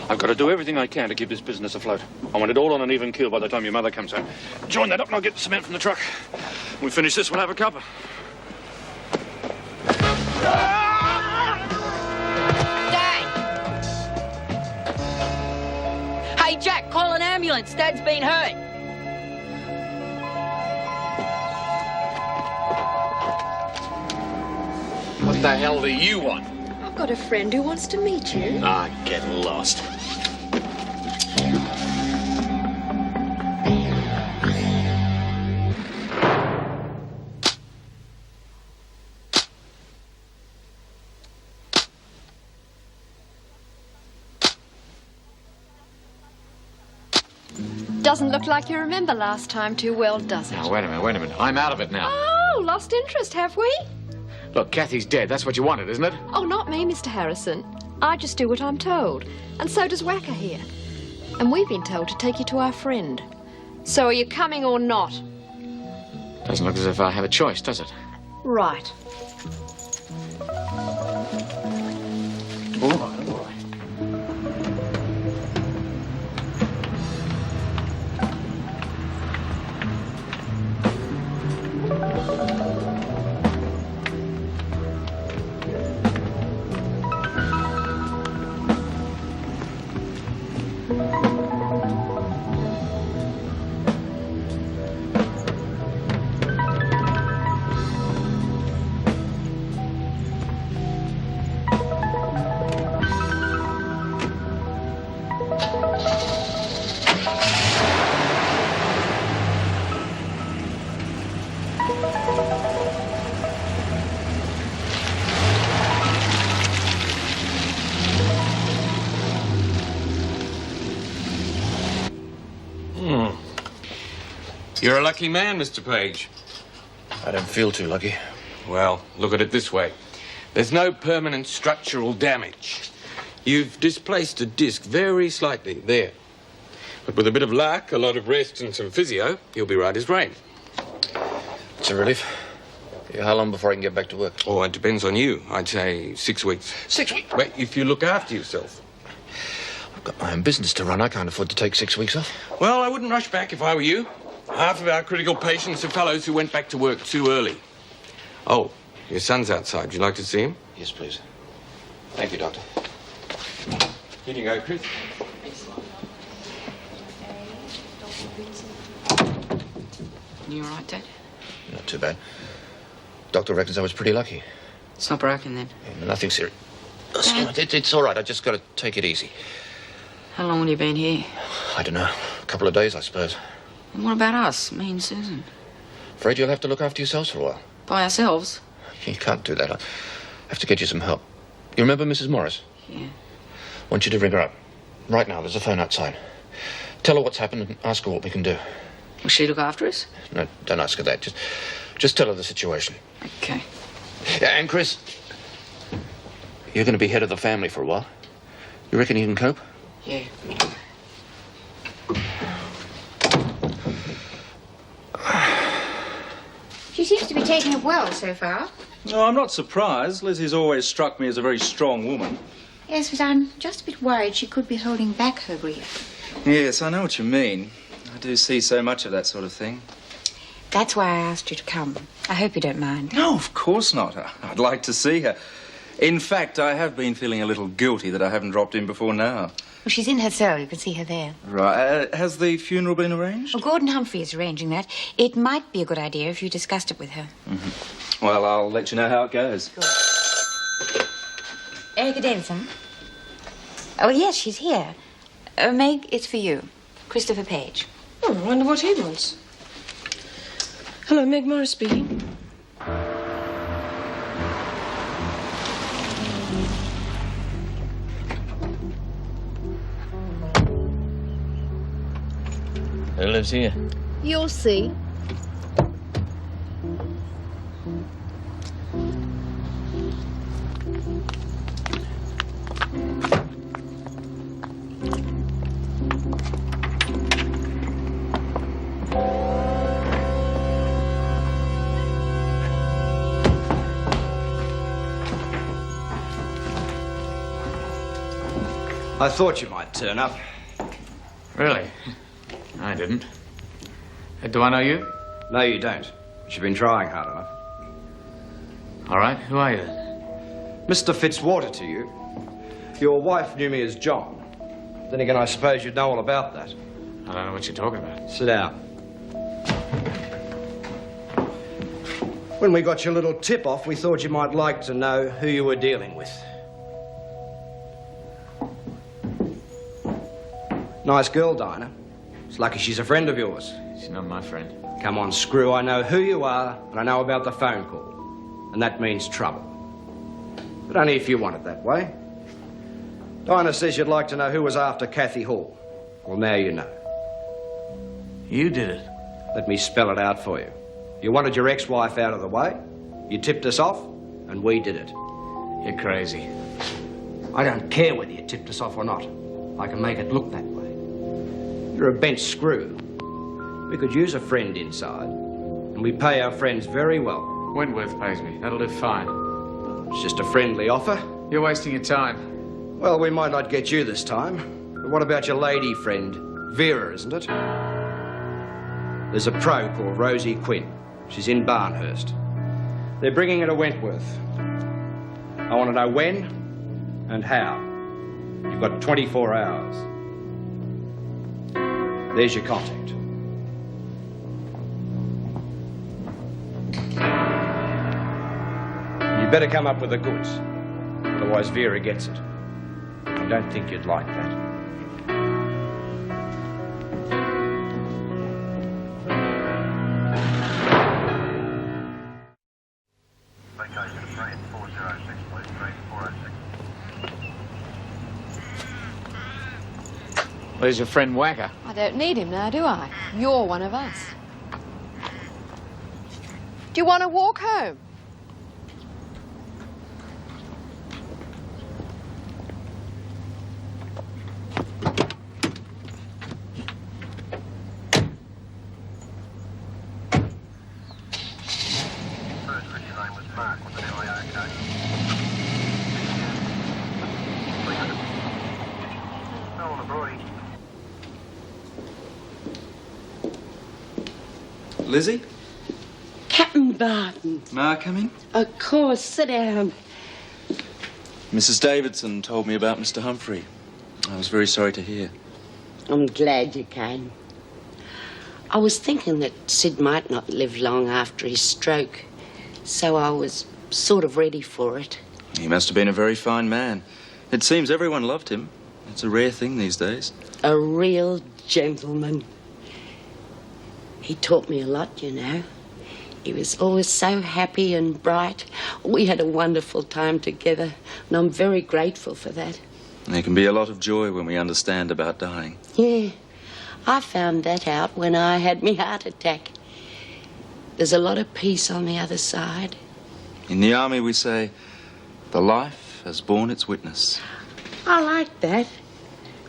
I've got to do everything I can to keep this business afloat. I want it all on an even keel by the time your mother comes home. Join that up and I'll get the cement from the truck. When we finish this, we'll have a cuppa. Dad! Hey, Jack, call an ambulance. Dad's been hurt. What the hell do you want? I've got a friend who wants to meet you. Ah, get lost. Doesn't look like you remember last time too well, does it? Now, wait a minute. I'm out of it now. Oh, lost interest, have we? Look, Kathy's dead. That's what you wanted, isn't it? Oh, not me, Mr. Harrison. I just do what I'm told. And so does Wacker here. And we've been told to take you to our friend. So are you coming or not? Doesn't look as if I have a choice, does it? Right. All right. You're a lucky man, Mr. Page. I don't feel too lucky. Well, look at it this way. There's no permanent structural damage. You've displaced a disc very slightly, there. But with a bit of luck, a lot of rest and some physio, you'll be right as rain. It's a relief. Yeah, how long before I can get back to work? Oh, it depends on you. I'd say 6 weeks. 6 weeks? Well, if you look after yourself. I've got my own business to run. I can't afford to take 6 weeks off. Well, I wouldn't rush back if I were you. Half of our critical patients are fellows who went back to work too early. Oh, your son's outside. Would you like to see him? Yes, please. Thank you, Doctor. Here you go, Chris. You all right, Dad? Not too bad. Doctor reckons I was pretty lucky. It's not broken, then. Yeah, nothing serious. It's all right. I just got to take it easy. How long have you been here? I don't know. A couple of days, I suppose. And what about us, me and Susan? Afraid you'll have to look after yourselves for a while. By ourselves? You can't do that. I have to get you some help. You remember Mrs. Morris? Yeah. I want you to ring her up. Right now, there's a phone outside. Tell her what's happened and ask her what we can do. Will she look after us? No, don't ask her that. Just tell her the situation. Okay. Yeah, and Chris, you're going to be head of the family for a while. You reckon you can cope? Yeah. She seems to be taking it well so far. No, I'm not surprised. Lizzie's always struck me as a very strong woman. Yes, but I'm just a bit worried she could be holding back her grief. Yes, I know what you mean. I do see so much of that sort of thing. That's why I asked you to come. I hope you don't mind. No, of course not. I'd like to see her. In fact, I have been feeling a little guilty that I haven't dropped in before now. Well, she's in her cell. You can see her there. Right. Has the funeral been arranged? Well, Gordon Humphrey is arranging that. It might be a good idea if you discussed it with her. Mm-hmm. Well, I'll let you know how it goes. Good. Erica Davison? Oh, yes, she's here. Meg, it's for you. Christopher Page. Oh, I wonder what he wants. Hello, Meg Morris speaking. Who lives here? You'll see. I thought you might turn up. Really? I didn't. Do I know you? No, you don't. But you've been trying hard enough. All right, who are you? Mr. Fitzwater to you. Your wife knew me as John. Then again, I suppose you'd know all about that. I don't know what you're talking about. Sit down. When we got your little tip-off, we thought you might like to know who you were dealing with. Nice girl, Dinah. It's lucky she's a friend of yours. She's not my friend. Come on, Screw. I know who you are, and I know about the phone call. And that means trouble. But only if you want it that way. Dinah says you'd like to know who was after Kathy Hall. Well, now you know. You did it. Let me spell it out for you. You wanted your ex-wife out of the way, you tipped us off, and we did it. You're crazy. I don't care whether you tipped us off or not. I can make it look that way. You're a bent screw. We could use a friend inside, and we pay our friends very well. Wentworth pays me. That'll do fine. It's just a friendly offer. You're wasting your time. Well, we might not get you this time. But what about your lady friend, Vera, isn't it? There's a pro called Rosie Quinn. She's in Barnhurst. They're bringing her to Wentworth. I want to know when and how. You've got 24 hours. There's your contact. You better come up with the goods. Otherwise Vera gets it. I don't think you'd like that. Where's your friend Whacker? I don't need him now, do I? You're one of us. Do you want to walk home? Lizzie? Captain Barton. May I come in? Of course, sit down. Mrs. Davidson told me about Mr. Humphrey. I was very sorry to hear. I'm glad you came. I was thinking that Sid might not live long after his stroke, so I was sort of ready for it. He must have been a very fine man. It seems everyone loved him. It's a rare thing these days. A real gentleman. He taught me a lot, you know. He was always so happy and bright. We had a wonderful time together, and I'm very grateful for that. There can be a lot of joy when we understand about dying. Yeah, I found that out when I had my heart attack. There's a lot of peace on the other side. In the army we say, the life has borne its witness. I like that.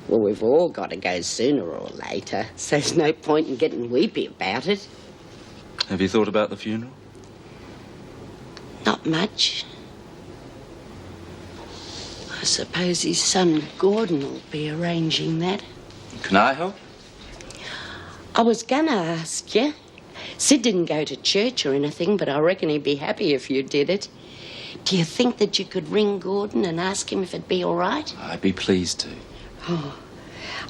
Well, we've all got to go sooner or later, so there's no point in getting weepy about it. Have you thought about the funeral? Not much. I suppose his son Gordon will be arranging that. Can I help? I was gonna ask you. Sid didn't go to church or anything, but I reckon he'd be happy if you did it. Do you think that you could ring Gordon and ask him if it'd be all right? I'd be pleased to. Oh,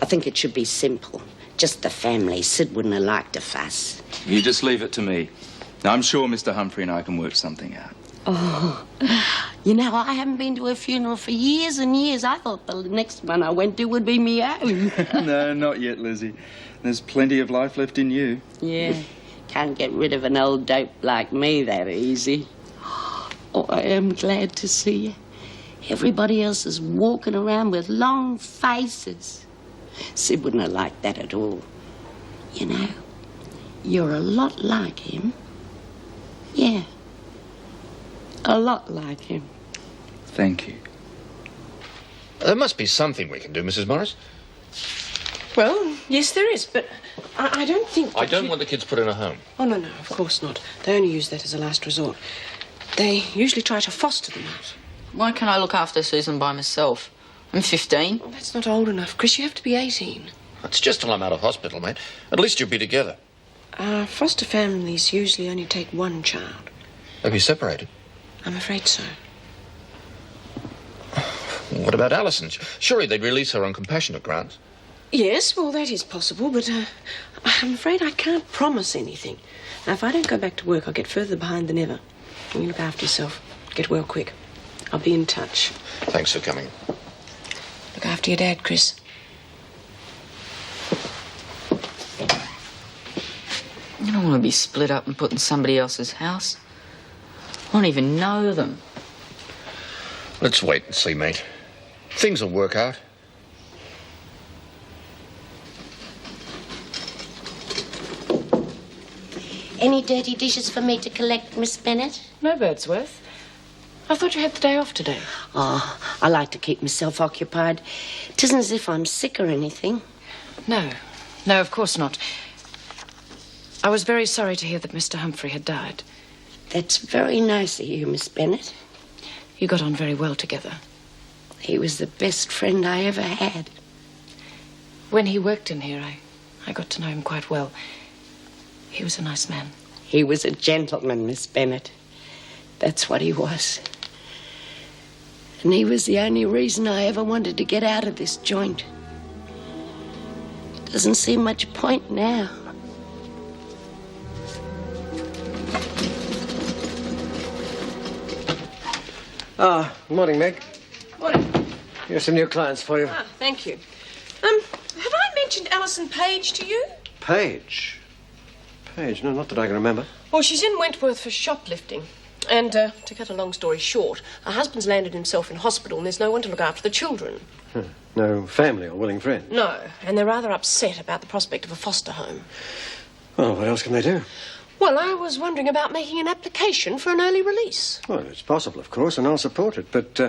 I think it should be simple. Just the family. Sid wouldn't have liked a fuss. You just leave it to me. I'm sure Mr. Humphrey and I can work something out. Oh, you know, I haven't been to a funeral for years and years. I thought the next one I went to would be me own. No, not yet, Lizzie. There's plenty of life left in you. Yeah, can't get rid of an old dope like me that easy. Oh, I am glad to see you. Everybody else is walking around with long faces. Sid wouldn't have liked that at all. You know, you're a lot like him. Yeah, a lot like him. Thank you. There must be something we can do, Mrs. Morris. Well, yes, there is, but I don't think... I don't want the kids put in a home. Oh, no, of course not. They only use that as a last resort. They usually try to foster them out. Why can't I look after Susan by myself? I'm 15. Well, that's not old enough, Chris. You have to be 18. It's just till I'm out of hospital, mate. At least you'll be together. Foster families usually only take one child. Have you separated? I'm afraid so. What about Alison? Surely they'd release her on compassionate grounds. Yes, well, that is possible, but I'm afraid I can't promise anything. Now, if I don't go back to work, I'll get further behind than ever. You look after yourself. Get well quick. I'll be in touch. Thanks for coming. Look after your dad, Chris. I don't want to be split up and put in somebody else's house. I don't even know them. Let's wait and see, mate. Things will work out. Any dirty dishes for me to collect, Miss Bennett? No, Birdsworth. I thought you had the day off today. Oh, I like to keep myself occupied. It isn't as if I'm sick or anything. No. No, of course not. I was very sorry to hear that Mr. Humphrey had died. That's very nice of you, Miss Bennett. You got on very well together. He was the best friend I ever had. When he worked in here, I got to know him quite well. He was a nice man. He was a gentleman, Miss Bennett. That's what he was. And he was the only reason I ever wanted to get out of this joint. Doesn't seem much point now. Morning, Meg. Morning. Here's some new clients for you. Thank you. Have I mentioned Alison Page to you? Page? Page? No, not that I can remember. Well, she's in Wentworth for shoplifting. And, to cut a long story short, her husband's landed himself in hospital and there's no one to look after the children. No family or willing friend? No, and they're rather upset about the prospect of a foster home. Well, what else can they do? Well, I was wondering about making an application for an early release. Well, it's possible, of course, and I'll support it, but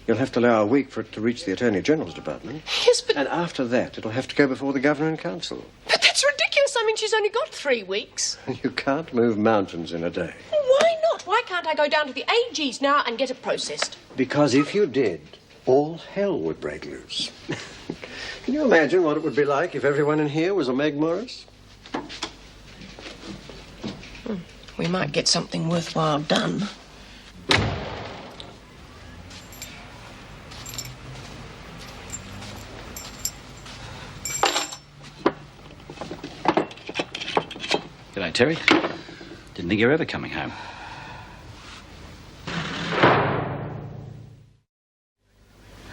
you'll have to allow a week for it to reach the Attorney General's Department. Yes, but... And after that, it'll have to go before the Governor and Council. But that's ridiculous. I mean, she's only got 3 weeks. You can't move mountains in a day. Why not? Why can't I go down to the AG's now and get it processed? Because if you did, all hell would break loose. Can you imagine what it would be like if everyone in here was a Meg Morris? We might get something worthwhile done. G'day, Terry. Didn't think you were ever coming home.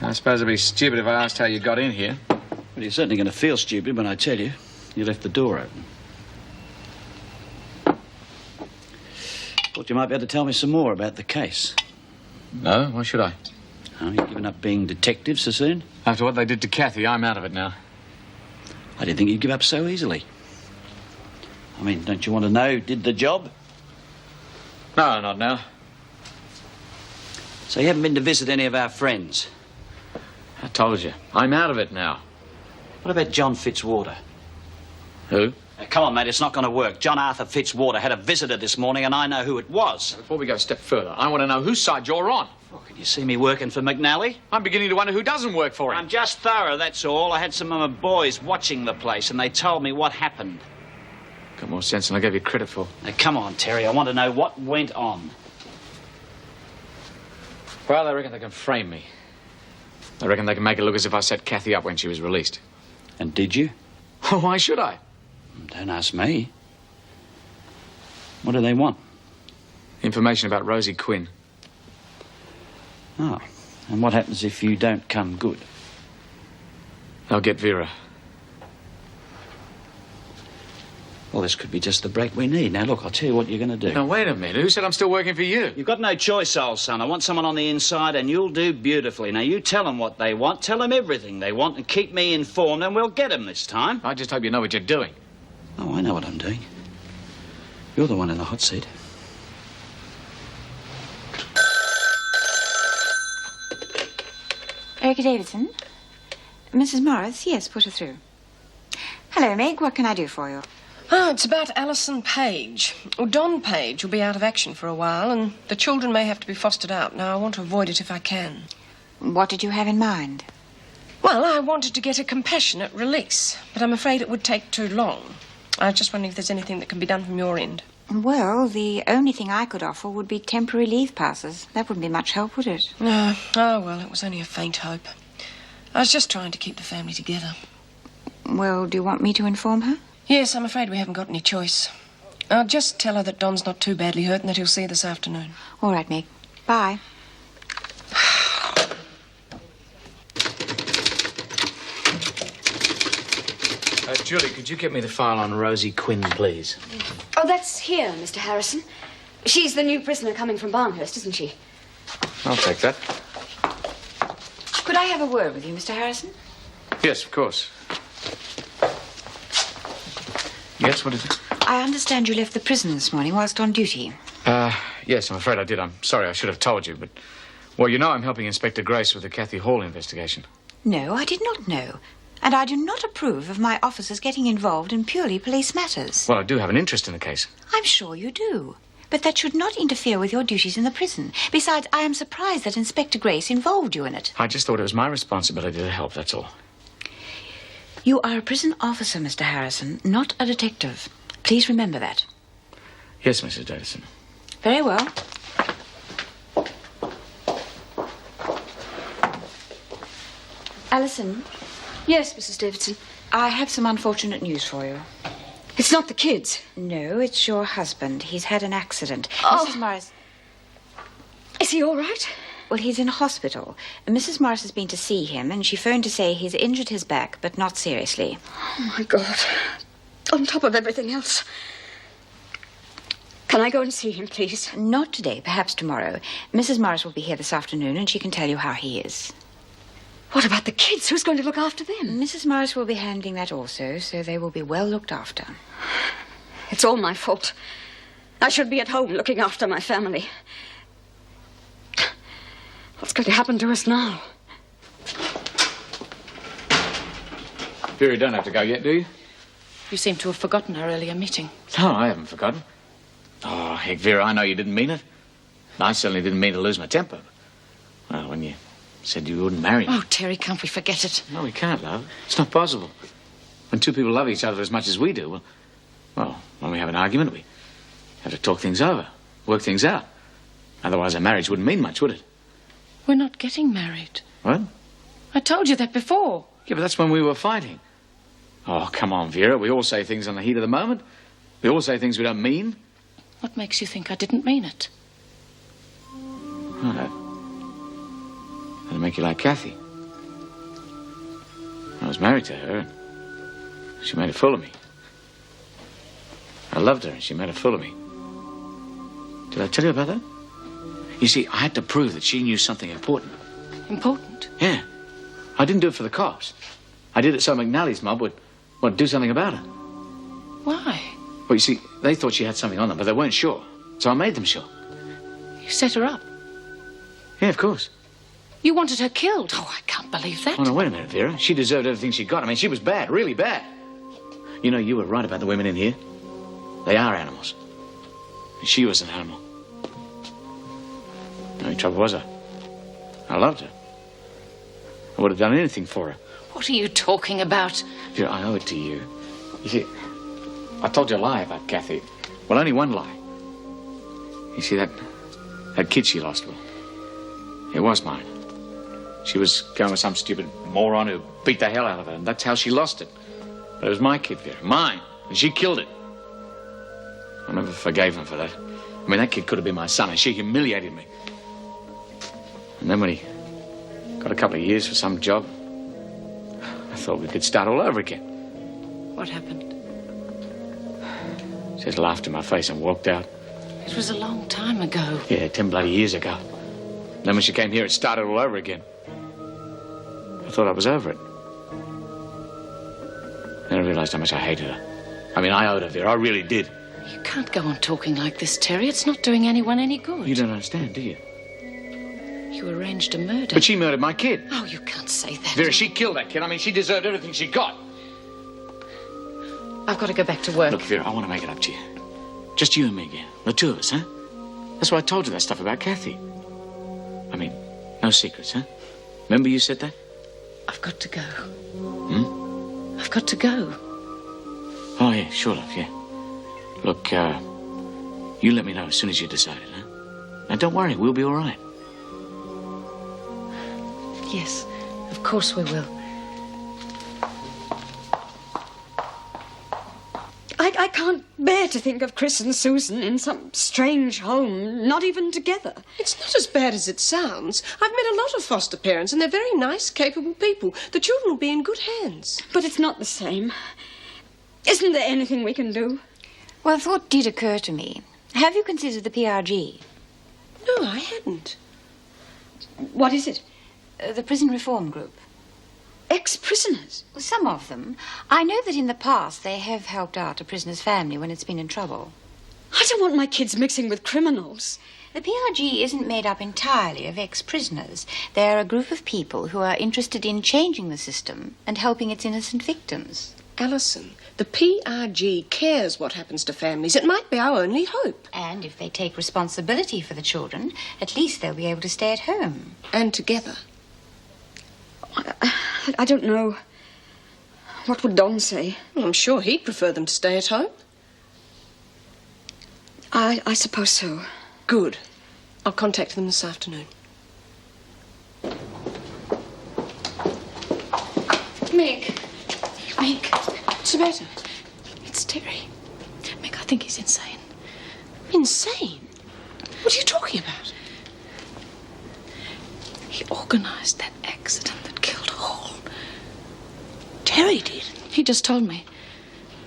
I suppose it'd be stupid if I asked how you got in here. Well, you're certainly going to feel stupid when I tell you you left the door open. Thought you might be able to tell me some more about the case. No, why should I? Oh, you've given up being detective so soon? After what they did to Kathy, I'm out of it now. I didn't think you'd give up so easily. I mean, don't you want to know who did the job? No, not now. So you haven't been to visit any of our friends? I told you, I'm out of it now. What about John Fitzwater? Who? Now, come on, mate, it's not going to work. John Arthur Fitzwater had a visitor this morning, and I know who it was. Before we go a step further, I want to know whose side you're on. Well, can you see me working for McNally? I'm beginning to wonder who doesn't work for him. I'm just thorough, that's all. I had some of my boys watching the place, and they told me what happened. Got more sense than I gave you credit for. Now, come on, Terry, I want to know what went on. Well, I reckon they can frame me. I reckon they can make it look as if I set Kathy up when she was released. And did you? Why should I? Don't ask me. What do they want? Information about Rosie Quinn. Oh, and what happens if you don't come good? I'll get Vera. Well, this could be just the break we need. Now, look, I'll tell you what you're going to do. Now, wait a minute. Who said I'm still working for you? You've got no choice, old son. I want someone on the inside, and you'll do beautifully. Now, you tell them what they want, tell them everything they want, and keep me informed, and we'll get them this time. I just hope you know what you're doing. Oh, I know what I'm doing. You're the one in the hot seat. Erica Davidson? Mrs. Morris? Yes, put her through. Hello, Meg. What can I do for you? It's about Alison Page. Well, Don Page will be out of action for a while, and the children may have to be fostered out. Now, I want to avoid it if I can. What did you have in mind? Well, I wanted to get a compassionate release, but I'm afraid it would take too long. I was just wondering if there's anything that can be done from your end. Well, the only thing I could offer would be temporary leave passes. That wouldn't be much help, would it? No. Oh, well, it was only a faint hope. I was just trying to keep the family together. Well, do you want me to inform her? Yes, I'm afraid we haven't got any choice. I'll just tell her that Don's not too badly hurt and that he'll see her this afternoon. All right, Meg. Bye. Julie, could you get me the file on Rosie Quinn, please? Oh, that's here, Mr. Harrison. She's the new prisoner coming from Barnhurst, isn't she? I'll take that. Could I have a word with you, Mr. Harrison? Yes, of course. Yes, what is it? I understand you left the prison this morning whilst on duty. Yes, I'm afraid I did. I'm sorry, I should have told you, but... Well, you know I'm helping Inspector Grace with the Kathy Hall investigation. No, I did not know. And I do not approve of my officers getting involved in purely police matters. Well, I do have an interest in the case. I'm sure you do. But that should not interfere with your duties in the prison. Besides, I am surprised that Inspector Grace involved you in it. I just thought it was my responsibility to help, that's all. You are a prison officer, Mr. Harrison, not a detective. Please remember that. Yes, Mrs. Davison. Very well. Alison. Yes, Mrs. Davidson. I have some unfortunate news for you. It's not the kids. No, it's your husband. He's had an accident. Oh. Mrs. Morris... Is he all right? Well, he's in hospital. Mrs. Morris has been to see him, and she phoned to say he's injured his back, but not seriously. Oh, my God. On top of everything else. Can I go and see him, please? Not today, perhaps tomorrow. Mrs. Morris will be here this afternoon, and she can tell you how he is. What about the kids? Who's going to look after them? Mrs. Morris will be handling that also, so they will be well looked after. It's all my fault. I should be at home looking after my family. What's going to happen to us now? Vera, you don't have to go yet, do you? You seem to have forgotten our earlier meeting. No, I haven't forgotten. Oh, heck, Vera, I know you didn't mean it. I certainly didn't mean to lose my temper. Well, when you said you wouldn't marry me. Oh, Terry, can't we forget it? No, we can't, love. It's not possible. When two people love each other as much as we do, well, when we have an argument, we have to talk things over, work things out. Otherwise, a marriage wouldn't mean much, would it? We're not getting married. What? I told you that before. Yeah, but that's when we were fighting. Oh, come on, Vera. We all say things on the heat of the moment. We all say things we don't mean. What makes you think I didn't mean it? Oh, that'll make you like Kathy. I was married to her, and she made a fool of me. I loved her, and she made a fool of me. Did I tell you about that? You see, I had to prove that she knew something important. Important? Yeah. I didn't do it for the cops. I did it so McNally's mob would do something about her. Why? Well, you see, they thought she had something on them, but they weren't sure. So I made them sure. You set her up? Yeah, of course. You wanted her killed? Oh, I can't believe that. Oh, no, wait a minute, Vera. She deserved everything she got. I mean, she was bad, really bad. You know, you were right about the women in here. They are animals. And she was an animal. The only trouble was I loved her. I would have done anything for her. What are you talking about? Vera, I owe it to you. You see, I told you a lie about Kathy. Well, only one lie. You see, that kid she lost, well, it was mine. She was going with some stupid moron who beat the hell out of her, and that's how she lost it. But it was my kid, Vera, mine, and she killed it. I never forgave him for that. I mean, that kid could have been my son, and she humiliated me. And then when he got a couple of years for some job, I thought we could start all over again. What happened? She just laughed in my face and walked out. It was a long time ago. Yeah, 10 bloody years ago. And then when she came here, it started all over again. I thought I was over it. Then I realized how much I hated her. I mean, I owed her, Vera. I really did. You can't go on talking like this, Terry. It's not doing anyone any good. You don't understand, do you? You arranged a murder. But she murdered my kid. Oh, you can't say that. Vera, she killed that kid. I mean, she deserved everything she got. I've got to go back to work. Look, Vera, I want to make it up to you. Just you and me again. The two of us, huh? That's why I told you that stuff about Kathy. I mean, no secrets, huh? Remember you said that? I've got to go. Hmm? I've got to go. Oh, yeah, sure, love, yeah. Look, you let me know as soon as you decided, huh? Now, don't worry, we'll be all right. Yes, of course we will. I can't bear to think of Chris and Susan in some strange home, not even together. It's not as bad as it sounds. I've met a lot of foster parents, and they're very nice, capable people. The children will be in good hands. But it's not the same. Isn't there anything we can do? Well, a thought did occur to me. Have you considered the PRG? No, I hadn't. What is it? The Prison Reform Group. Ex-prisoners? Well, some of them. I know that in the past they have helped out a prisoner's family when it's been in trouble. I don't want my kids mixing with criminals. The PRG isn't made up entirely of ex-prisoners. They're a group of people who are interested in changing the system and helping its innocent victims. Alison, the PRG cares what happens to families. It might be our only hope. And if they take responsibility for the children, at least they'll be able to stay at home. And together. I don't know. What would Don say? Well, I'm sure he'd prefer them to stay at home. I suppose so. Good. I'll contact them this afternoon. Meg. Meg, what's the matter? It's Terry. Meg, I think he's insane. Insane? What are you talking about? He organised that accident that killed Hall. Terry did? He just told me.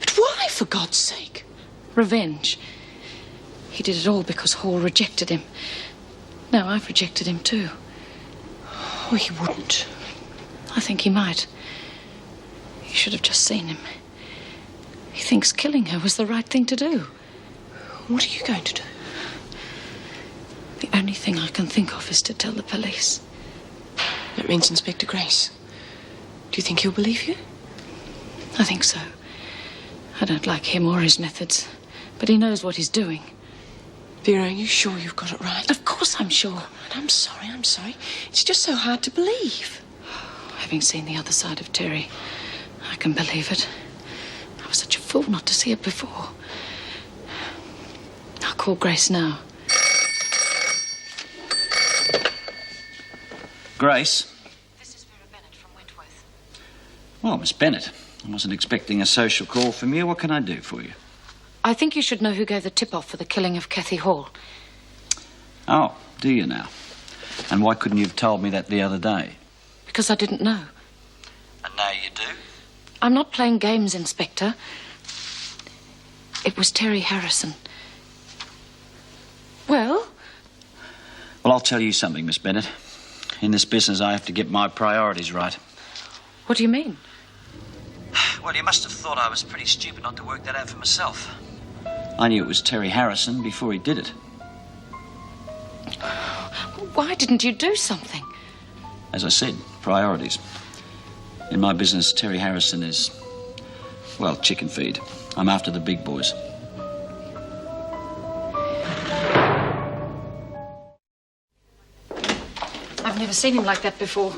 But why, for God's sake? Revenge. He did it all because Hall rejected him. Now I've rejected him too. Oh, he wouldn't. I think he might. You should have just seen him. He thinks killing her was the right thing to do. What are you going to do? The only thing I can think of is to tell the police. That means Inspector Grace. Do you think he'll believe you? I think so. I don't like him or his methods, but he knows what he's doing. Vera, are you sure you've got it right? Of course I'm sure. I'm sorry. It's just so hard to believe. Having seen the other side of Terry, I can believe it. I was such a fool not to see it before. I'll call Grace now. Grace? This is Vera Bennett from Wentworth. Well, Miss Bennett, I wasn't expecting a social call from you. What can I do for you? I think you should know who gave the tip-off for the killing of Kathy Hall. Oh, do you now? And why couldn't you have told me that the other day? Because I didn't know. And now you do? I'm not playing games, Inspector. It was Terry Harrison. Well? Well, I'll tell you something, Miss Bennett. In this business, I have to get my priorities right. What do you mean? Well, you must have thought I was pretty stupid not to work that out for myself. I knew it was Terry Harrison before he did it. Why didn't you do something? As I said, priorities. In my business, Terry Harrison is, well, chicken feed. I'm after the big boys. I've never seen him like that before.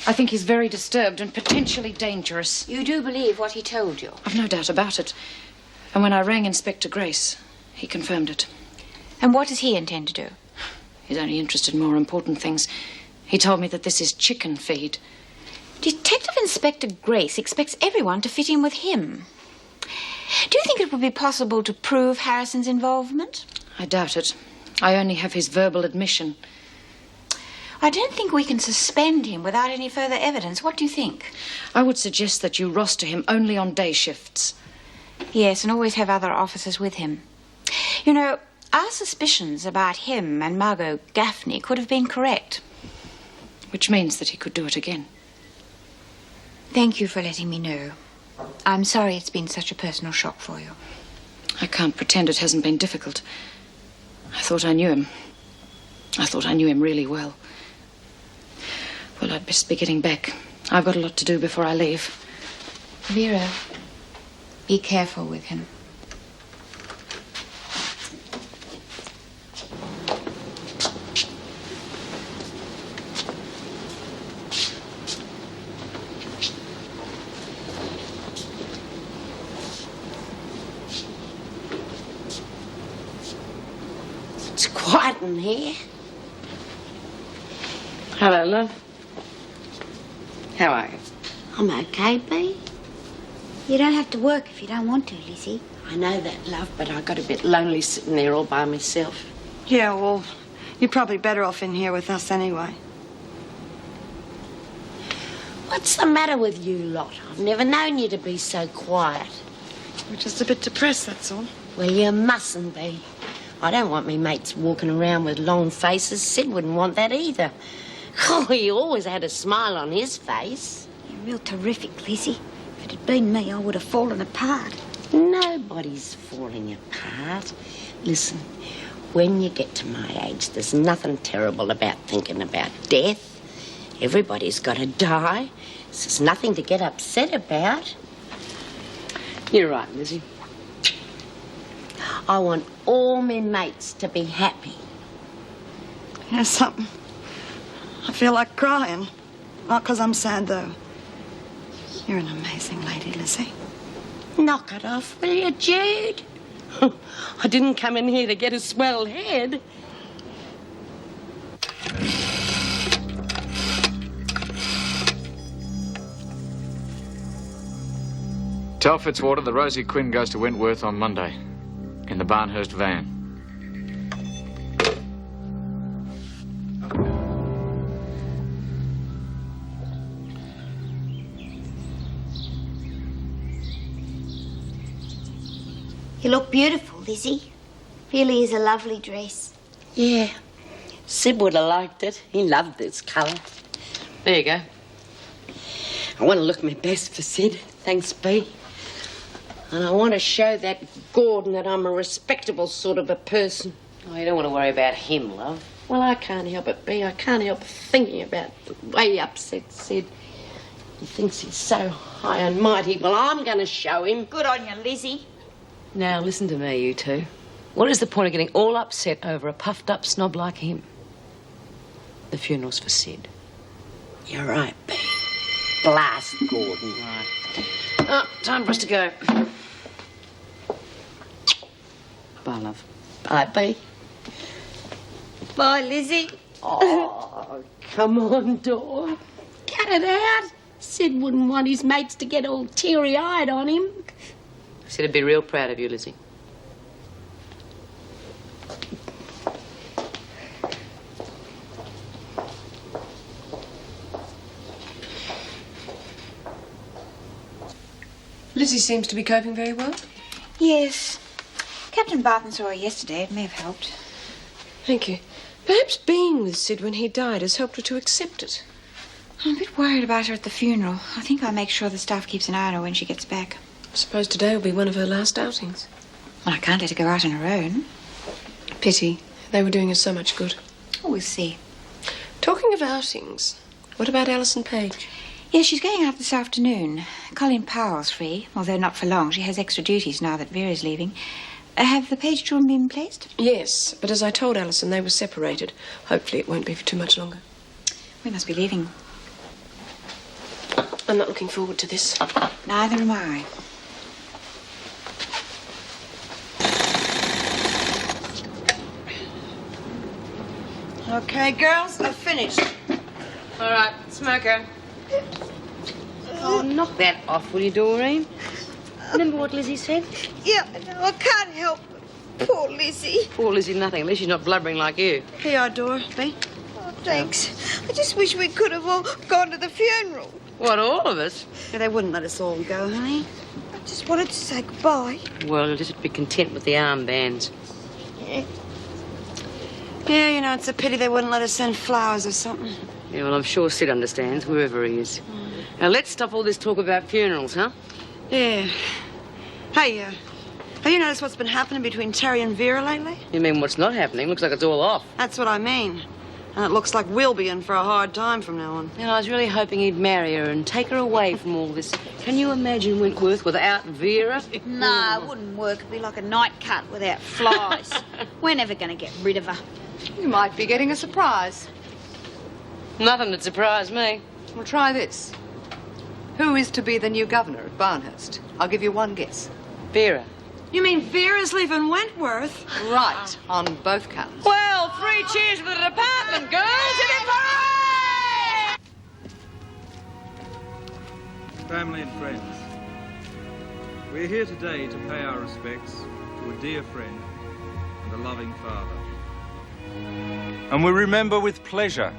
I think he's very disturbed and potentially dangerous. You do believe what he told you? I've no doubt about it. And when I rang Inspector Grace, he confirmed it. And what does he intend to do? He's only interested in more important things. He told me that this is chicken feed. Detective Inspector Grace expects everyone to fit in with him. Do you think it would be possible to prove Harrison's involvement? I doubt it. I only have his verbal admission. I don't think we can suspend him without any further evidence. What do you think? I would suggest that you roster him only on day shifts. Yes, and always have other officers with him. You know, our suspicions about him and Margot Gaffney could have been correct. Which means that he could do it again. Thank you for letting me know. I'm sorry it's been such a personal shock for you. I can't pretend it hasn't been difficult. I thought I knew him. I thought I knew him really well. Well, I'd best be getting back. I've got a lot to do before I leave. Vera, be careful with him. Brighten here. Hello, love. How are you? I'm okay, Bea. You don't have to work if you don't want to, Lizzie. I know that, love, but I got a bit lonely sitting there all by myself. Yeah, well, you're probably better off in here with us anyway. What's the matter with you lot? I've never known you to be so quiet. We're just a bit depressed, that's all. Well, you mustn't be. I don't want me mates walking around with long faces. Sid wouldn't want that either. Oh, he always had a smile on his face. You're real terrific, Lizzie. If it had been me, I would have fallen apart. Nobody's falling apart. Listen, when you get to my age, there's nothing terrible about thinking about death. Everybody's got to die. So there's nothing to get upset about. You're right, Lizzie. I want all my mates to be happy. You know something? I feel like crying. Not because I'm sad, though. You're an amazing lady, Lizzie. Knock it off, will you, Jude? I didn't come in here to get a swell head. Tell Fitzwater the Rosie Quinn goes to Wentworth on Monday in the Barnhurst van. You look beautiful, Lizzie. Really is a lovely dress. Yeah, Sid would have liked it. He loved this colour. There you go. I want to look my best for Sid, thanks, Bea. And I want to show that Gordon that I'm a respectable sort of a person. Oh, you don't want to worry about him, love. Well, I can't help it, Bea. I can't help thinking about the way he upset Sid. He thinks he's so high and mighty. Well, I'm going to show him. Good on you, Lizzie. Now, listen to me, you two. What is the point of getting all upset over a puffed-up snob like him? The funeral's for Sid. You're right, Bea. Blast Gordon. Right. Oh, time for us to go. Bye, love. Bye, Bea. Bye, Lizzie. Oh, come on, Dor. Cut it out. Sid wouldn't want his mates to get all teary-eyed on him. Sid'd be real proud of you, Lizzie. Lizzie seems to be coping very well. Yes. Captain Barton saw her yesterday. It may have helped. Thank you. Perhaps being with Sid when he died has helped her to accept it. I'm a bit worried about her at the funeral. I think I'll make sure the staff keeps an eye on her when she gets back. I suppose today will be one of her last outings. Well, I can't let her go out on her own. Pity. They were doing her so much good. Oh, we'll see. Talking of outings, what about Alison Page? Yes, she's going out this afternoon. Colleen Powell's free, although not for long. She has extra duties now that Vera's leaving. Have the Page children been placed? Yes, but as I told Alison, they were separated. Hopefully it won't be for too much longer. We must be leaving. I'm not looking forward to this. Neither am I. Okay, girls, I've finished. All right, smoker. Oh, knock that off, will you, Doreen? Remember what Lizzie said? Yeah, no, I can't help it. Poor Lizzie. Poor Lizzie, nothing. At least she's not blubbering like you. Here you are, Dora. Bea. Oh, thanks. I just wish we could have all gone to the funeral. What, all of us? Yeah, they wouldn't let us all go, honey. I just wanted to say goodbye. Well, you'll just be content with the armbands. Yeah. Yeah, you know, it's a pity they wouldn't let us send flowers or something. Yeah, well, I'm sure Sid understands, wherever he is. Now, let's stop all this talk about funerals, huh? Yeah. Hey, have you noticed what's been happening between Terry and Vera lately? You mean what's not happening? Looks like it's all off. That's what I mean. And it looks like we'll be in for a hard time from now on. And I was really hoping he'd marry her and take her away from all this. Can you imagine Wentworth without Vera? No, it wouldn't work. It'd be like a night cut without flies. We're never going to get rid of her. You might be getting a surprise. Nothing would surprise me. Well, try this. Who is to be the new governor at Barnhurst? I'll give you one guess. Vera. You mean Vera's leaving Wentworth? Right, on both counts. Well, 3 cheers for the department, girls. Hip hip hooray! Family and friends, we're here today to pay our respects to a dear friend and a loving father. And we remember with pleasure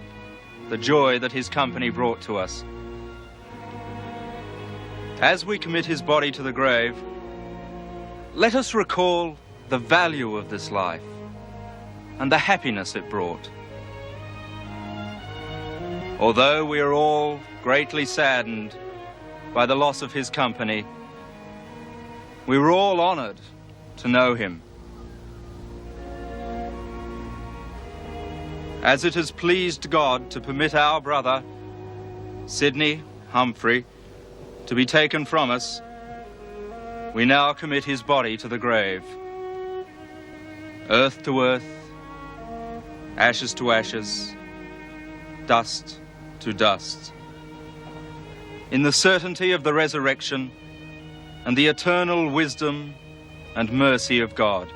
the joy that his company brought to us. As we commit his body to the grave, let us recall the value of this life and the happiness it brought. Although we are all greatly saddened by the loss of his company, we were all honored to know him. As it has pleased God to permit our brother, Sidney Humphrey, to be taken from us, we now commit his body to the grave. Earth to earth, ashes to ashes, dust to dust. In the certainty of the resurrection and the eternal wisdom and mercy of God.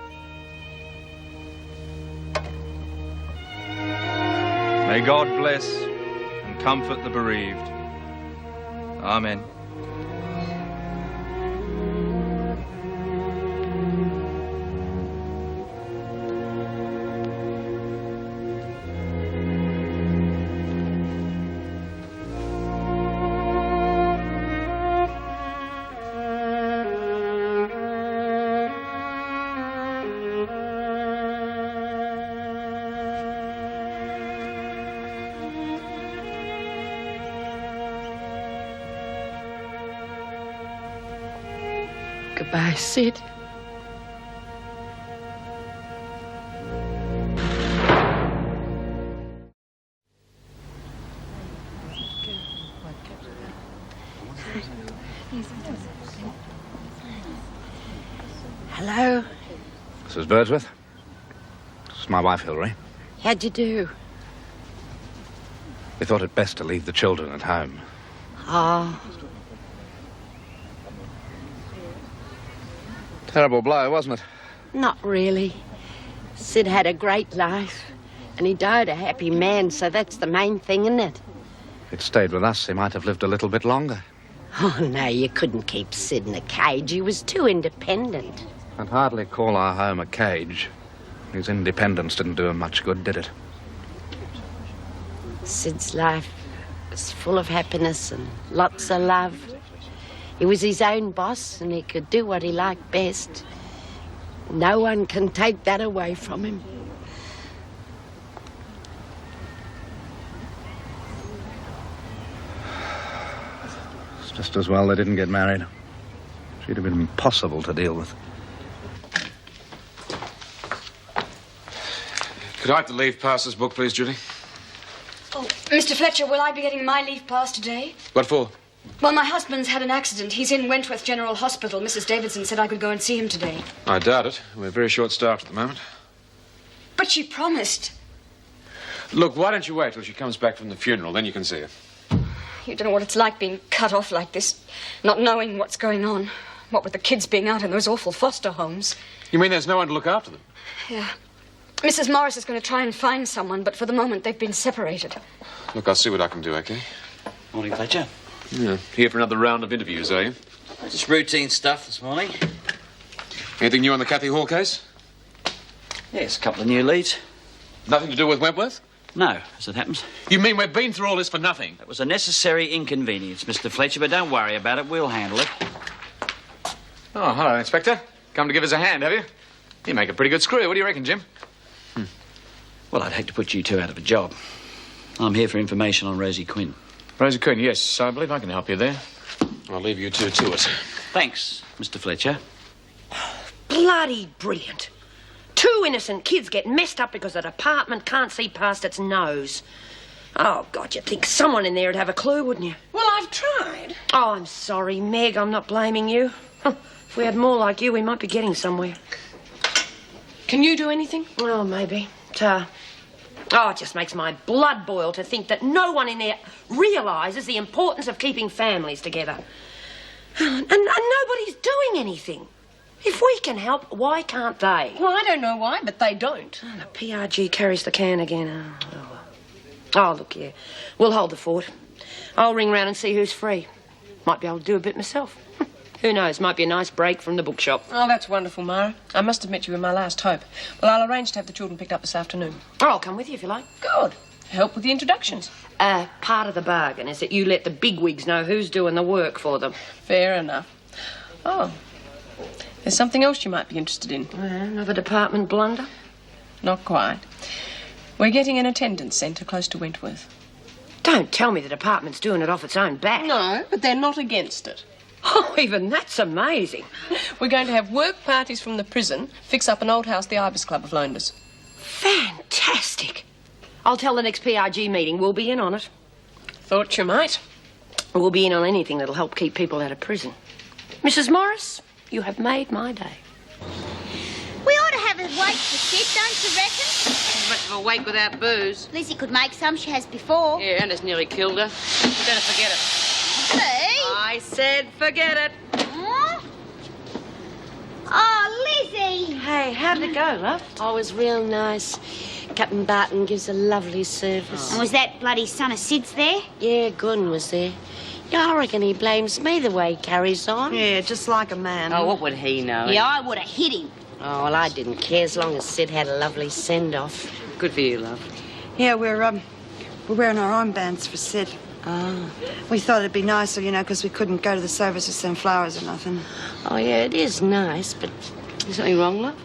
May God bless and comfort the bereaved. Amen. Goodbye, Sid. Hello. Mrs. Birdsworth? This is my wife, Hilary. How'd you do? We thought it best to leave the children at home. Oh, Terrible blow, wasn't it? not really. Sid had a great life, and he died a happy man, so that's the main thing, isn't it? If he'd stayed with us, he might have lived a little bit longer. Oh, no, you couldn't keep Sid in a cage. He was too independent. I'd hardly call our home a cage. His independence didn't do him much good, did it? Sid's life was full of happiness and lots of love. He was his own boss, and he could do what he liked best. No one can take that away from him. It's just as well they didn't get married. She'd have been impossible to deal with. Could I have the leave passes book, please, Judy? Oh, Mr. Fletcher, will I be getting my leave pass today? What for? Well, my husband's had an accident. He's in Wentworth General Hospital. Mrs. Davidson said I could go and see him today. I doubt it. We're very short-staffed at the moment. But she promised. Look, why don't you wait till she comes back from the funeral, then you can see her. You don't know what it's like being cut off like this, not knowing what's going on. What with the kids being out in those awful foster homes. You mean there's no one to look after them? Yeah. Mrs. Morris is going to try and find someone, but for the moment they've been separated. Look, I'll see what I can do, okay? Morning, Fletcher. Yeah. Here for another round of interviews, are you? Just routine stuff this morning. Anything new on the Kathy Hall case? Yes, a couple of new leads. Nothing to do with Wentworth? No, as it happens. You mean we've been through all this for nothing? It was a necessary inconvenience, Mr. Fletcher, but don't worry about it. We'll handle it. Oh, hello, Inspector. Come to give us a hand, have you? You make a pretty good screw. What do you reckon, Jim? Well, I'd hate to put you two out of a job. I'm here for information on Rosie Quinn. Rosie Quinn, yes. I believe I can help you there. I'll leave you two to it. Thanks, Mr. Fletcher. Bloody brilliant. 2 innocent kids get messed up because the department can't see past its nose. Oh, God, you'd think someone in there would have a clue, wouldn't you? Well, I've tried. Oh, I'm sorry, Meg. I'm not blaming you. If we had more like you, we might be getting somewhere. Can you do anything? Oh, maybe. It just makes my blood boil to think that no one in there realises the importance of keeping families together. And nobody's doing anything. If we can help, why can't they? Well, I don't know why, but they don't. Oh, the PRG carries the can again. Oh, look here. We'll hold the fort. I'll ring round and see who's free. Might be able to do a bit myself. Who knows? Might be a nice break from the bookshop. Oh, that's wonderful, Mara. I must admit you were my last hope. Well, I'll arrange to have the children picked up this afternoon. Oh, I'll come with you if you like. Good. Help with the introductions. Part of the bargain is that you let the bigwigs know who's doing the work for them. Fair enough. Oh, there's something else you might be interested in. Another department blunder? Not quite. We're getting an attendance centre close to Wentworth. Don't tell me the department's doing it off its own back. No, but they're not against it. Oh, even that's amazing. We're going to have work parties from the prison, fix up an old house the Ibis Club have loaned us. Fantastic. I'll tell the next PRG meeting we'll be in on it. Thought you might. We'll be in on anything that'll help keep people out of prison. Mrs. Morris, you have made my day. We ought to have a wake for Sid, don't you reckon? Much of a wake without booze. Lizzie could make some, she has before. Yeah, and it's nearly killed her. You better forget it. Me? I said forget it. Huh? Oh, Lizzie! Hey, how did it go, love? Oh, it was real nice. Captain Barton gives a lovely service. And was that bloody son of Sid's there? Yeah, Gunn was there. Yeah, I reckon he blames me the way he carries on. Yeah, just like a man. Oh, what would he know? Yeah, I would have hit him. Oh, well, I didn't care as long as Sid had a lovely send-off. Good for you, love. Yeah, we're wearing our own bands for Sid. Oh. We thought it'd be nicer, you know, because we couldn't go to the service to send flowers or nothing. Oh, yeah, it is nice, but... Is something wrong, love?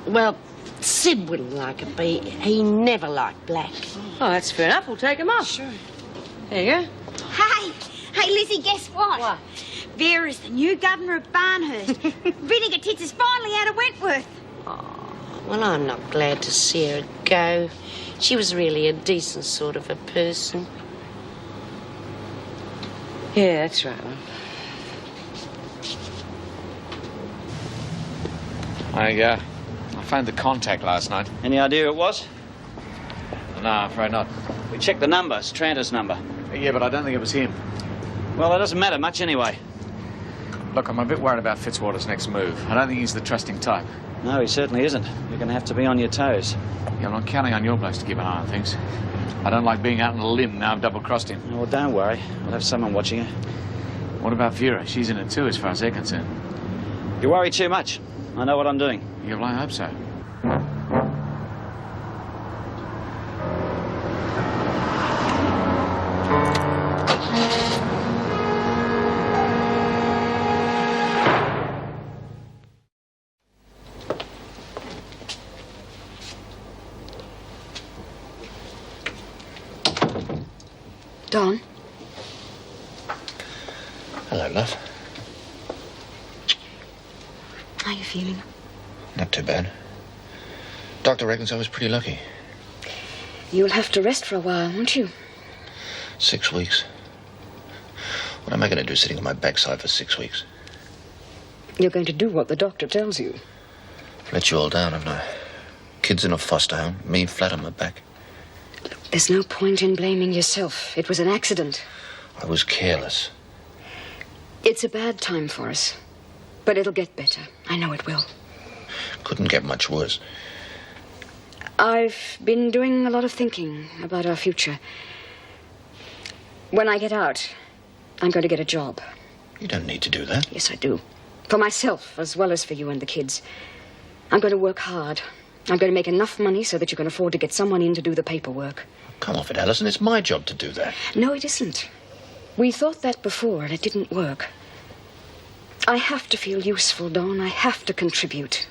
Well, Sid wouldn't like it, but he never liked black. Oh, that's fair enough. We'll take him off. Sure. There you go. Hey, Lizzie, guess what? What? Vera's the new governor of Barnhurst. Vinegar Tits is finally out of Wentworth. Oh, well, I'm not glad to see her go. She was really a decent sort of a person. Yeah, that's right, love. I found the contact last night. Any idea who it was? No, I'm afraid not. We checked the number. It's Tranter's number. Yeah, but I don't think it was him. Well, it doesn't matter much anyway. Look, I'm a bit worried about Fitzwater's next move. I don't think he's the trusting type. No, he certainly isn't. You're going to have to be on your toes. Yeah, well, I'm counting on your blokes to keep an eye on things. I don't like being out on a limb now I've double-crossed him. Well, don't worry. We'll have someone watching her. What about Vera? She's in it too, as far as they're concerned. You worry too much. I know what I'm doing. Yeah, well, I hope so. Don? Hello, love. How are you feeling? Not too bad. Doctor reckons I was pretty lucky. You'll have to rest for a while, won't you? 6 weeks. What am I going to do sitting on my backside for 6 weeks? You're going to do what the doctor tells you. Let you all down, haven't I? Kids in a foster home, me flat on my back. There's no point in blaming yourself. It was an accident. I was careless. It's a bad time for us. But it'll get better. I know it will. Couldn't get much worse. I've been doing a lot of thinking about our future. When I get out, I'm going to get a job. You don't need to do that. Yes, I do. For myself, as well as for you and the kids. I'm going to work hard. I'm going to make enough money so that you can afford to get someone in to do the paperwork. Come off it, Alison. It's my job to do that. No, it isn't. We thought that before, and it didn't work. I have to feel useful, Dawn. I have to contribute.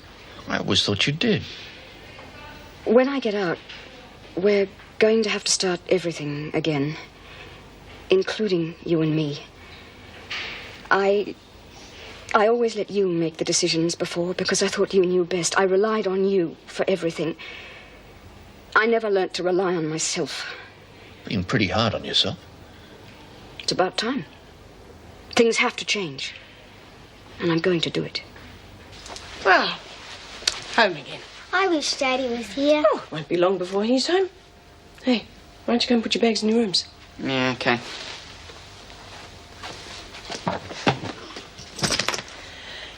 I always thought you did. When I get out, we're going to have to start everything again, including you and me. I always let you make the decisions before because I thought you knew best. I relied on you for everything. I never learnt to rely on myself. Being pretty hard on yourself. It's about time. Things have to change. And I'm going to do it. Well, home again. I wish Daddy was here. Oh, won't be long before he's home. Hey, why don't you go and put your bags in your rooms? Yeah, okay.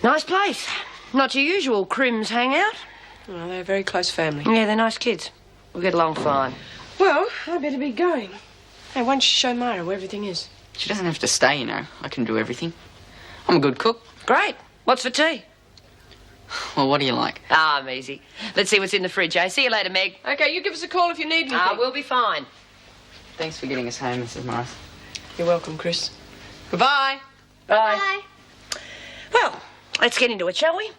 Nice place. Not your usual Crims hangout. Oh, they're a very close family. Yeah, they're nice kids. We get along fine. Well, I better be going. Hey, why don't you show Myra where everything is? She doesn't have to stay, you know. I can do everything. I'm a good cook. Great. What's for tea? Well, what do you like? Ah, I'm easy. Let's see what's in the fridge, eh? See you later, Meg. Okay, you give us a call if you need anything. Ah, we'll be fine. Thanks for getting us home, Mrs. Morris. You're welcome, Chris. Goodbye. Bye. Well, let's get into it, shall we?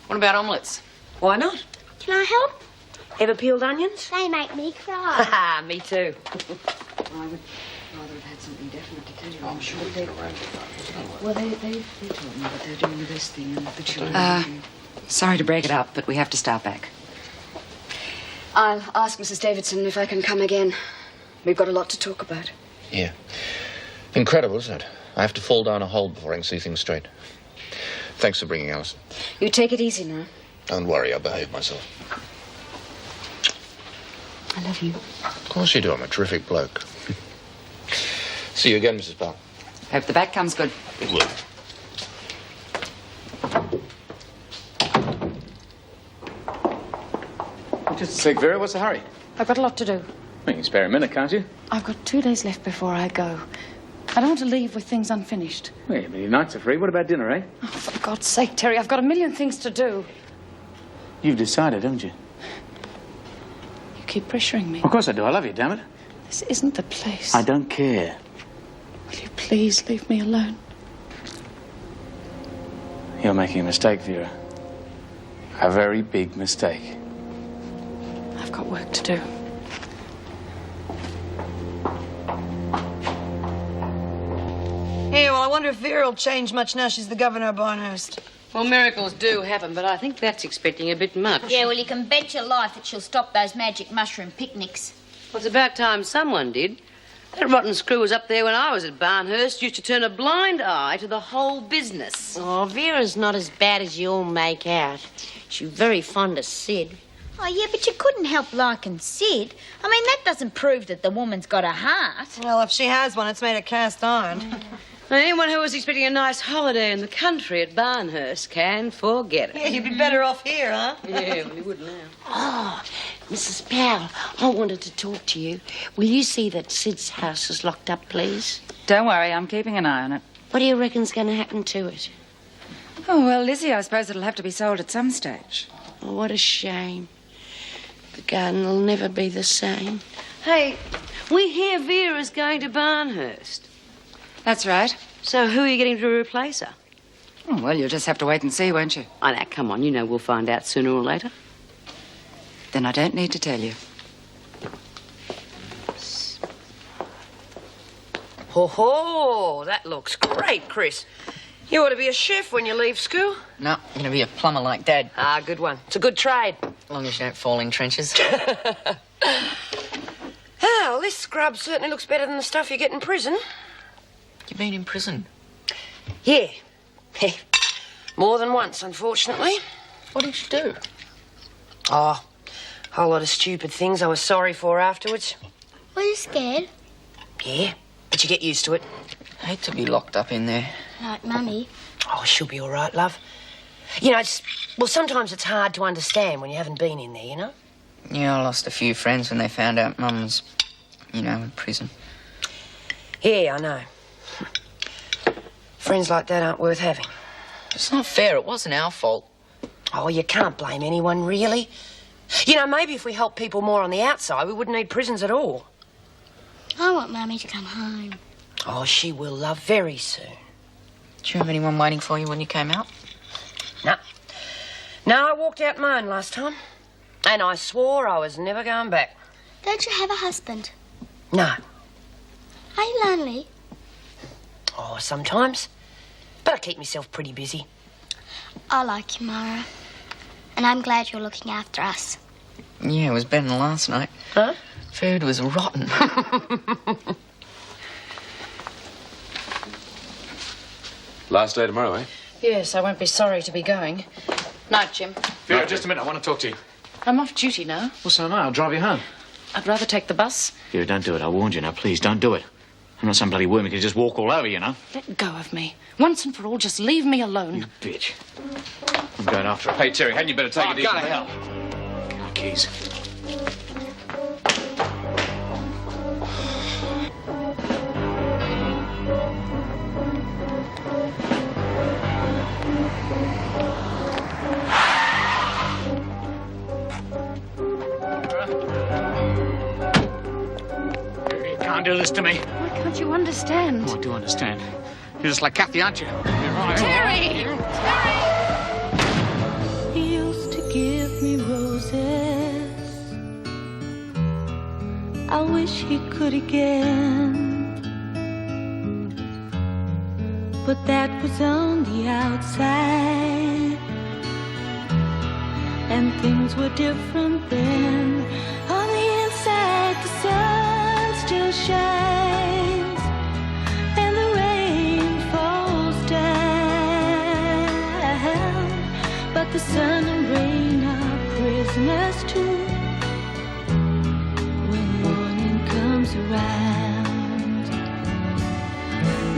What about omelettes? Why not? Can I help? Ever peeled onions? They make me cry. Haha, me too. I would rather have had something definite to tell you. I'm sure they... Well, they told me that they're doing the best thing and the children... Sorry to break it up, but we have to start back. I'll ask Mrs. Davidson if I can come again. We've got a lot to talk about. Yeah. Incredible, isn't it? I have to fall down a hole before I can see things straight. Thanks for bringing Alice. You take it easy now. Don't worry, I'll behave myself. I love you. Of course you do. I'm a terrific bloke. See you again, Mrs. Powell. Hope the back comes good. It will. Just a sec, Vera. What's the hurry? I've got a lot to do. Well, you can spare a minute, can't you? I've got 2 days left before I go. I don't want to leave with things unfinished. Well, yeah, but your nights are free. What about dinner, eh? Oh, for God's sake, Terry, I've got a million things to do. You've decided, haven't you? You keep pressuring me. Of course I do. I love you, damn it. This isn't the place. I don't care. Will you please leave me alone? You're making a mistake, Vera. A very big mistake. I've got work to do. Hey, well, I wonder if Vera will change much now she's the governor of Barnhurst. Well, miracles do happen, but I think that's expecting a bit much. Yeah, well, you can bet your life that she'll stop those magic mushroom picnics. Well, it's about time someone did. That rotten screw was up there when I was at Barnhurst, used to turn a blind eye to the whole business. Oh, Vera's not as bad as you all make out. She's very fond of Sid. Oh, yeah, but you couldn't help liking Sid. I mean, that doesn't prove that the woman's got a heart. Well, if she has one, it's made of cast iron. Anyone who was expecting a nice holiday in the country at Barnhurst can forget it. Yeah, you'd be better off here, huh? Yeah, well, you would now. Oh, Mrs. Powell, I wanted to talk to you. Will you see that Sid's house is locked up, please? Don't worry, I'm keeping an eye on it. What do you reckon's going to happen to it? Oh, well, Lizzie, I suppose it'll have to be sold at some stage. Oh, what a shame. The garden will never be the same. Hey, we hear Vera's going to Barnhurst. That's right. So who are you getting to replace her? Oh, well, you'll just have to wait and see, won't you? Oh, now, come on. You know we'll find out sooner or later. Then I don't need to tell you. Ho, that looks great, Chris. You ought to be a chef when you leave school. No, I'm going to be a plumber like Dad. Ah, good one. It's a good trade. As long as you don't fall in trenches. Well, this scrub certainly looks better than the stuff you get in prison. You've been in prison? Yeah. More than once, unfortunately. What did you do? Oh, a whole lot of stupid things I was sorry for afterwards. Were you scared? Yeah, but you get used to it. I hate to be locked up in there. Like Mummy. Oh, she'll be all right, love. You know, sometimes it's hard to understand when you haven't been in there, you know? Yeah, I lost a few friends when they found out Mum was, in prison. Yeah, I know. Friends like that aren't worth having. It's not fair. It wasn't our fault. Oh, you can't blame anyone, really. You know, maybe if we helped people more on the outside, we wouldn't need prisons at all. I want Mummy to come home. Oh, she will, love, very soon. Did you have anyone waiting for you when you came out? No. No, I walked out mine last time. And I swore I was never going back. Don't you have a husband? No. Are you lonely? Oh, sometimes. But I keep myself pretty busy. I like you, Myra. And I'm glad you're looking after us. Yeah, it was better than last night. Huh? Food was rotten. Last day tomorrow, eh? Yes, I won't be sorry to be going. Night, Jim. Vera, just a minute. I want to talk to you. I'm off duty now. Well, so am I. I'll drive you home. I'd rather take the bus. Vera, don't do it. I warned you. Now, please, don't do it. I'm not some bloody worm who can just walk all over, you know. Let go of me. Once and for all, just leave me alone. You bitch. I'm going after her. Hey, Terry, hadn't you better take it easy? Go to hell. Car keys. You can't do this to me. Why can't you understand? Oh, I do understand. You're just like Kathy, aren't you? You're right. Terry! He used to give me roses. I wish he could again. But that was on the outside, and things were different then. On the inside, the sun still shines, and the rain falls down. But the sun and rain are prisoners too when morning comes around.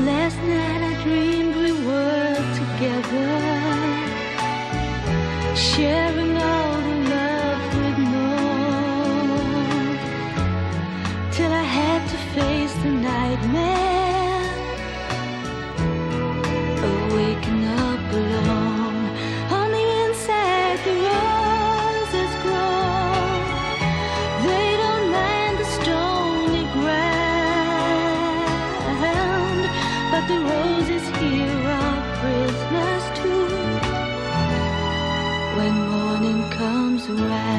Last night I dreamed we were together, sharing all the love we'd known, till I had to face the nightmare of waking up alone. On the inside the roses grow, they don't mind the stony ground, but the roses here are prisoners too when morning comes around.